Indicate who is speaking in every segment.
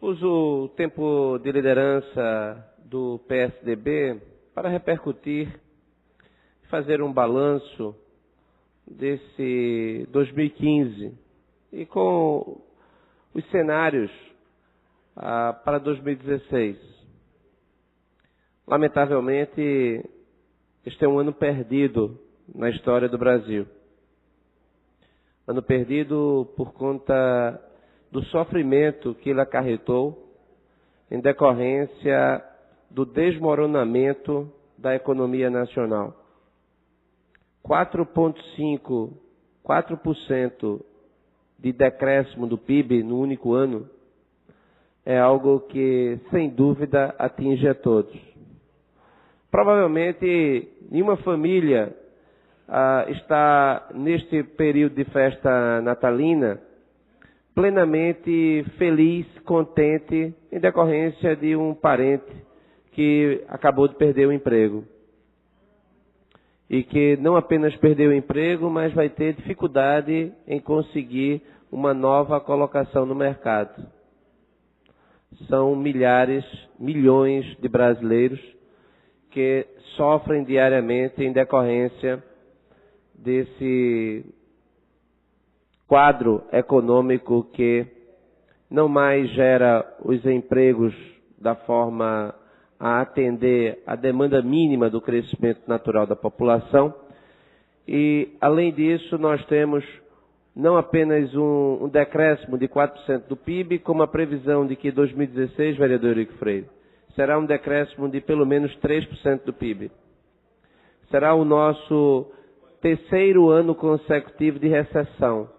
Speaker 1: Uso o tempo de liderança do PSDB para repercutir, fazer um balanço desse 2015 e com os cenários para 2016. Lamentavelmente, este é um ano perdido na história do Brasil. Ano perdido por conta do sofrimento que ele acarretou em decorrência do desmoronamento da economia nacional. 4% de decréscimo do PIB no único ano é algo que, sem dúvida, atinge a todos. Provavelmente, nenhuma família está, neste período de festa natalina, plenamente feliz, contente, em decorrência de um parente que acabou de perder o emprego. E que não apenas perdeu o emprego, mas vai ter dificuldade em conseguir uma nova colocação no mercado. São milhares, milhões de brasileiros que sofrem diariamente em decorrência desse quadro econômico que não mais gera os empregos da forma a atender a demanda mínima do crescimento natural da população. E, além disso, nós temos não apenas um decréscimo de 4% do PIB, como a previsão de que 2016, vereador Eurico Freire, será um decréscimo de pelo menos 3% do PIB. Será o nosso terceiro ano consecutivo de recessão.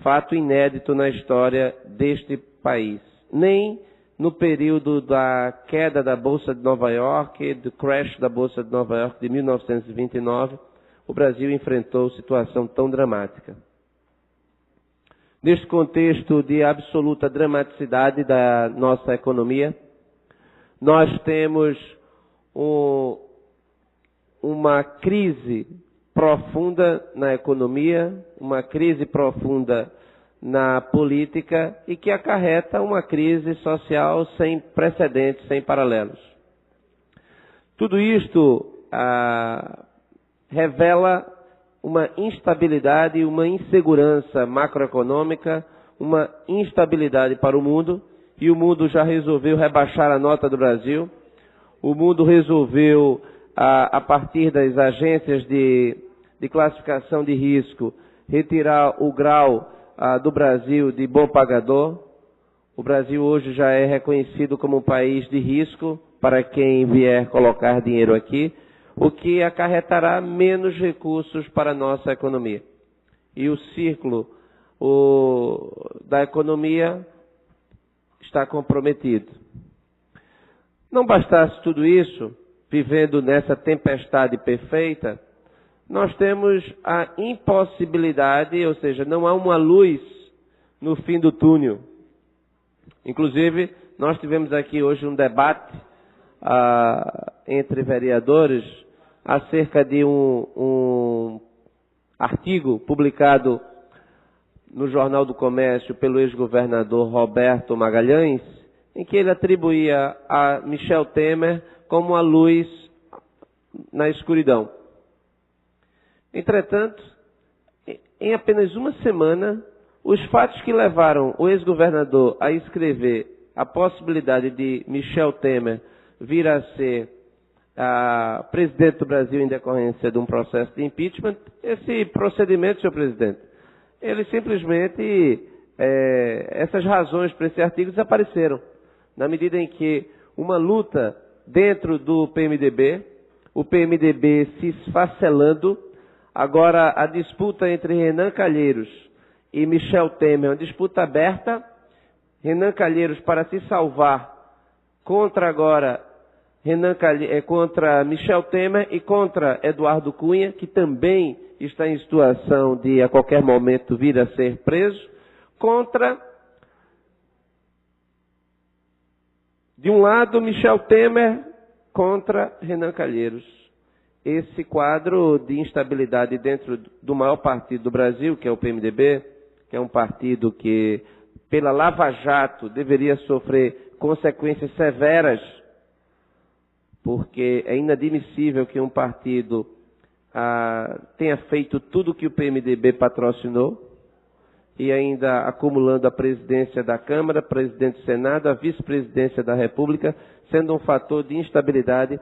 Speaker 1: Fato inédito na história deste país. Nem no período da queda da Bolsa de Nova York, do crash da Bolsa de Nova York de 1929, o Brasil enfrentou situação tão dramática. Neste contexto de absoluta dramaticidade da nossa economia, nós temos uma crise profunda na economia, uma crise profunda na política e que acarreta uma crise social sem precedentes, sem paralelos. Tudo isto revela uma instabilidade e uma insegurança macroeconômica, uma instabilidade para o mundo, e o mundo já resolveu rebaixar a nota do Brasil. O mundo resolveu, a partir das agências de classificação de risco, retirar o grau do Brasil de bom pagador. O Brasil hoje já é reconhecido como um país de risco para quem vier colocar dinheiro aqui, o que acarretará menos recursos para a nossa economia. E o círculo da economia está comprometido. Não bastasse tudo isso, vivendo nessa tempestade perfeita, nós temos a impossibilidade, ou seja, não há uma luz no fim do túnel. Inclusive, nós tivemos aqui hoje um debate entre vereadores acerca de um artigo publicado no Jornal do Comércio pelo ex-governador Roberto Magalhães, em que ele atribuía a Michel Temer como a luz na escuridão. Entretanto, em apenas uma semana, os fatos que levaram o ex-governador a escrever a possibilidade de Michel Temer vir a ser presidente do Brasil em decorrência de um processo de impeachment, esse procedimento, senhor presidente, ele simplesmente, essas razões para esse artigo desapareceram, na medida em que uma luta dentro do PMDB, o PMDB se esfacelando. Agora, a disputa entre Renan Calheiros e Michel Temer, uma disputa aberta. Renan Calheiros, para se salvar, contra agora contra Michel Temer e contra Eduardo Cunha, que também está em situação de, a qualquer momento, vir a ser preso, contra, de um lado, Michel Temer, contra Renan Calheiros. Esse quadro de instabilidade dentro do maior partido do Brasil, que é o PMDB, que é um partido que pela Lava Jato deveria sofrer consequências severas, porque é inadmissível que um partido tenha feito tudo o que o PMDB patrocinou, e ainda acumulando a presidência da Câmara, presidente do Senado, a vice-presidência da República, sendo um fator de instabilidade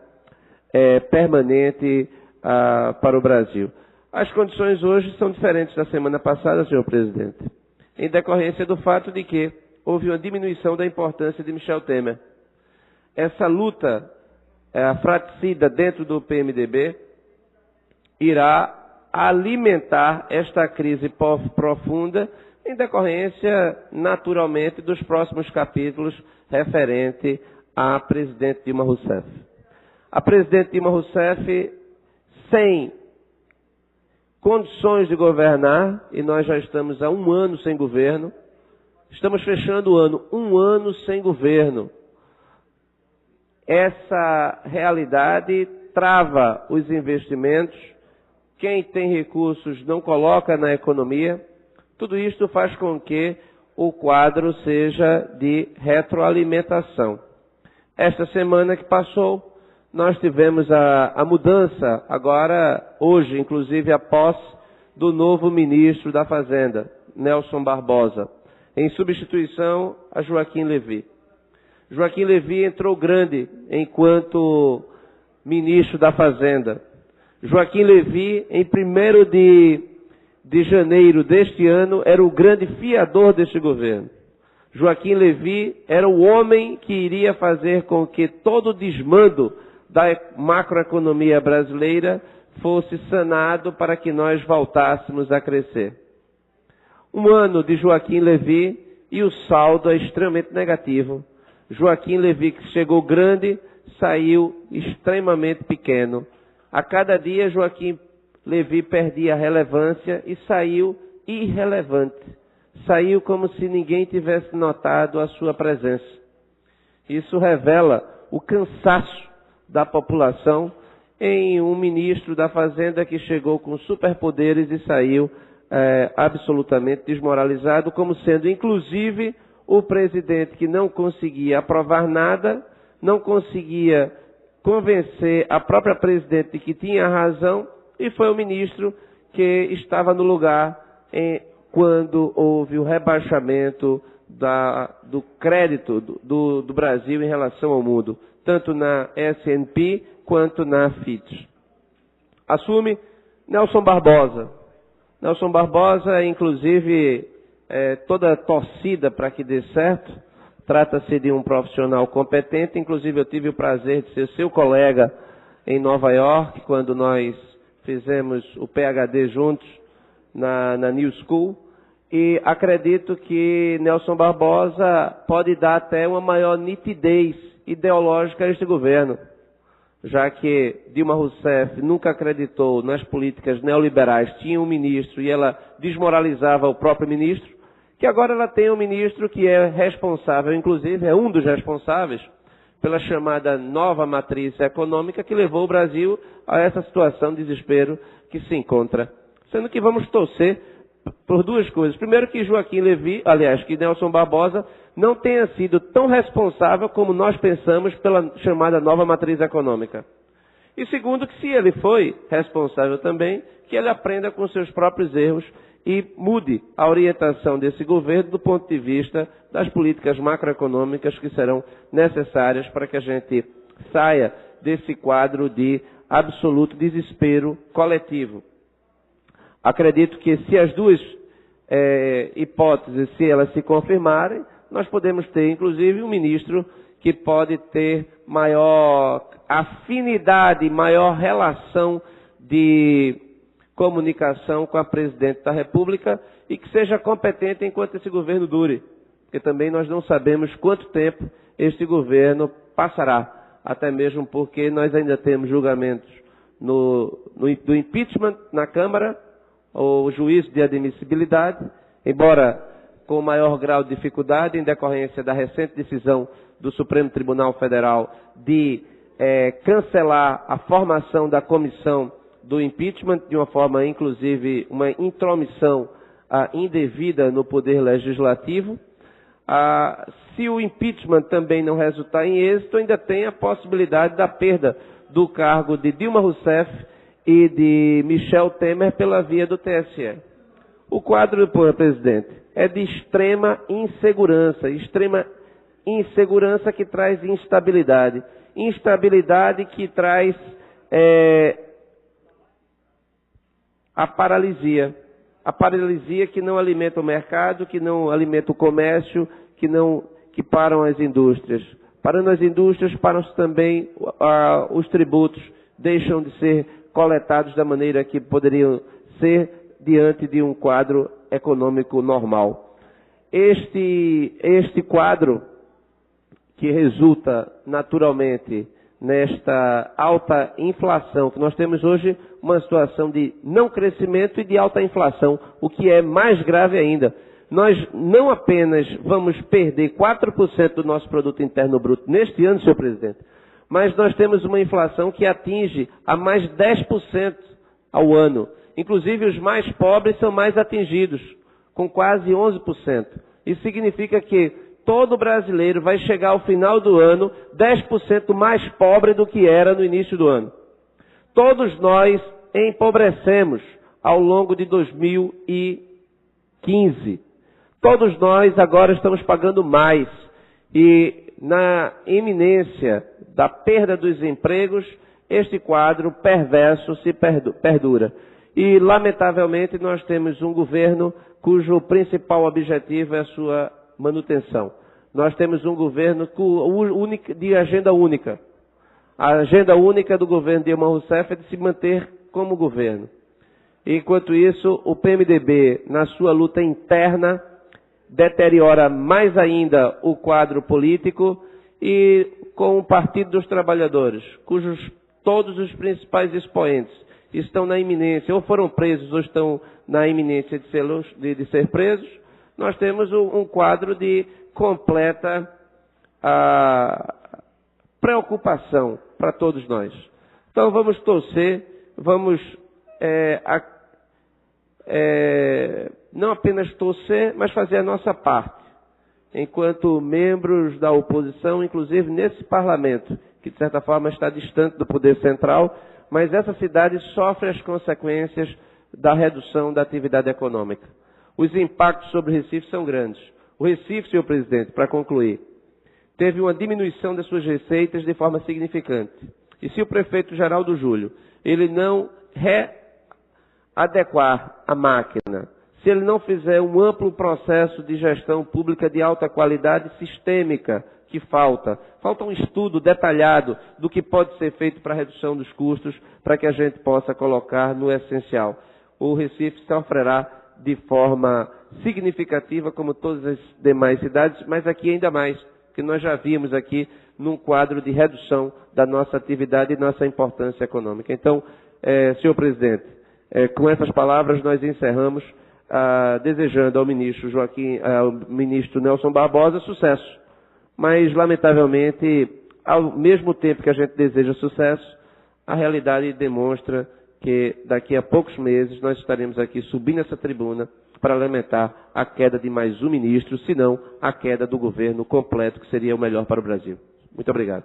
Speaker 1: permanente para o Brasil. As condições hoje são diferentes da semana passada, senhor presidente, em decorrência do fato de que houve uma diminuição da importância de Michel Temer. Essa luta fratricida dentro do PMDB irá alimentar esta crise profunda em decorrência, naturalmente, dos próximos capítulos referente à presidente Dilma Rousseff. A presidente Dilma Rousseff, sem condições de governar, e nós já estamos há 1 ano sem governo, estamos fechando o ano, 1 ano sem governo. Essa realidade trava os investimentos, quem tem recursos não coloca na economia. Tudo isto faz com que o quadro seja de retroalimentação. Esta semana que passou, nós tivemos a mudança, agora, hoje, inclusive, a posse do novo ministro da Fazenda, Nelson Barbosa, em substituição a Joaquim Levy. Joaquim Levy entrou grande enquanto ministro da Fazenda. Joaquim Levy, em 1º de janeiro deste ano, era o grande fiador deste governo. Joaquim Levy era o homem que iria fazer com que todo o desmando da macroeconomia brasileira fosse sanado para que nós voltássemos a crescer. 1 ano de Joaquim Levy e o saldo é extremamente negativo. Joaquim Levy, que chegou grande, saiu extremamente pequeno. A cada dia, Joaquim Levy perdia relevância e saiu irrelevante. Saiu como se ninguém tivesse notado a sua presença. Isso revela o cansaço da população em um ministro da Fazenda que chegou com superpoderes e saiu absolutamente desmoralizado, como sendo, inclusive, o presidente que não conseguia aprovar nada, não conseguia convencer a própria presidente de que tinha razão, e foi o ministro que estava no lugar quando houve o rebaixamento do crédito do Brasil em relação ao mundo, tanto na S&P quanto na Fitch. Assume Nelson Barbosa. Nelson Barbosa, inclusive, toda torcida para que dê certo. Trata-se de um profissional competente, inclusive eu tive o prazer de ser seu colega em Nova York, quando nós fizemos o PhD juntos na New School, e acredito que Nelson Barbosa pode dar até uma maior nitidez ideológica a este governo, já que Dilma Rousseff nunca acreditou nas políticas neoliberais, tinha um ministro e ela desmoralizava o próprio ministro, que agora ela tem um ministro que é responsável, inclusive é um dos responsáveis pela chamada nova matriz econômica que levou o Brasil a essa situação de desespero que se encontra. Sendo que vamos torcer por 2 coisas. Primeiro, que Joaquim Levy, aliás, que Nelson Barbosa não tenha sido tão responsável como nós pensamos pela chamada nova matriz econômica. E segundo, que se ele foi responsável também, que ele aprenda com seus próprios erros e mude a orientação desse governo do ponto de vista das políticas macroeconômicas que serão necessárias para que a gente saia desse quadro de absoluto desespero coletivo. Acredito que se as 2 hipóteses, se elas se confirmarem, nós podemos ter, inclusive, um ministro que pode ter maior afinidade, maior relação de comunicação com a presidente da República e que seja competente enquanto esse governo dure. Porque também nós não sabemos quanto tempo este governo passará. Até mesmo porque nós ainda temos julgamentos do impeachment na Câmara, o juízo de admissibilidade, embora com maior grau de dificuldade em decorrência da recente decisão do Supremo Tribunal Federal de cancelar a formação da comissão do impeachment, de uma forma, inclusive, uma intromissão indevida no poder legislativo. Se o impeachment também não resultar em êxito, ainda tem a possibilidade da perda do cargo de Dilma Rousseff e de Michel Temer pela via do TSE. O quadro, presidente, é de extrema insegurança que traz instabilidade. Instabilidade que traz a paralisia que não alimenta o mercado, que não alimenta o comércio, que param as indústrias. Parando as indústrias, param-se também os tributos, deixam de ser coletados da maneira que poderiam ser diante de um quadro econômico normal. Este quadro, que resulta naturalmente nesta alta inflação, que nós temos hoje uma situação de não crescimento e de alta inflação, o que é mais grave ainda. Nós não apenas vamos perder 4% do nosso produto interno bruto neste ano, senhor presidente, mas nós temos uma inflação que atinge a mais 10% ao ano. Inclusive os mais pobres são mais atingidos, com quase 11%. Isso significa que todo brasileiro vai chegar ao final do ano 10% mais pobre do que era no início do ano. Todos nós empobrecemos ao longo de 2015. Todos nós agora estamos pagando mais. E na iminência da perda dos empregos, este quadro perverso se perdura. E, lamentavelmente, nós temos um governo cujo principal objetivo é a sua manutenção. Nós temos um governo de agenda única. A agenda única do governo Dilma Rousseff é de se manter como governo. Enquanto isso, o PMDB, na sua luta interna, deteriora mais ainda o quadro político e com o Partido dos Trabalhadores, cujos todos os principais expoentes estão na iminência, ou foram presos ou estão na iminência de ser presos, nós temos um quadro de completa preocupação para todos nós. Então vamos torcer, vamos não apenas torcer, mas fazer a nossa parte, enquanto membros da oposição, inclusive nesse parlamento, que de certa forma está distante do poder central, mas essa cidade sofre as consequências da redução da atividade econômica. Os impactos sobre o Recife são grandes. O Recife, senhor presidente, para concluir, teve uma diminuição das suas receitas de forma significante. E se o prefeito Geraldo Júlio, ele não readequar a máquina, se ele não fizer um amplo processo de gestão pública de alta qualidade sistêmica, que falta um estudo detalhado do que pode ser feito para a redução dos custos, para que a gente possa colocar no essencial. O Recife sofrerá de forma significativa, como todas as demais cidades, mas aqui ainda mais, que nós já vimos aqui num quadro de redução da nossa atividade e nossa importância econômica. Então, senhor presidente, com essas palavras nós encerramos, desejando ao ministro Nelson Barbosa sucesso. Mas, lamentavelmente, ao mesmo tempo que a gente deseja sucesso, a realidade demonstra que daqui a poucos meses nós estaremos aqui subindo essa tribuna para lamentar a queda de mais um ministro, se não a queda do governo completo, que seria o melhor para o Brasil. Muito obrigado.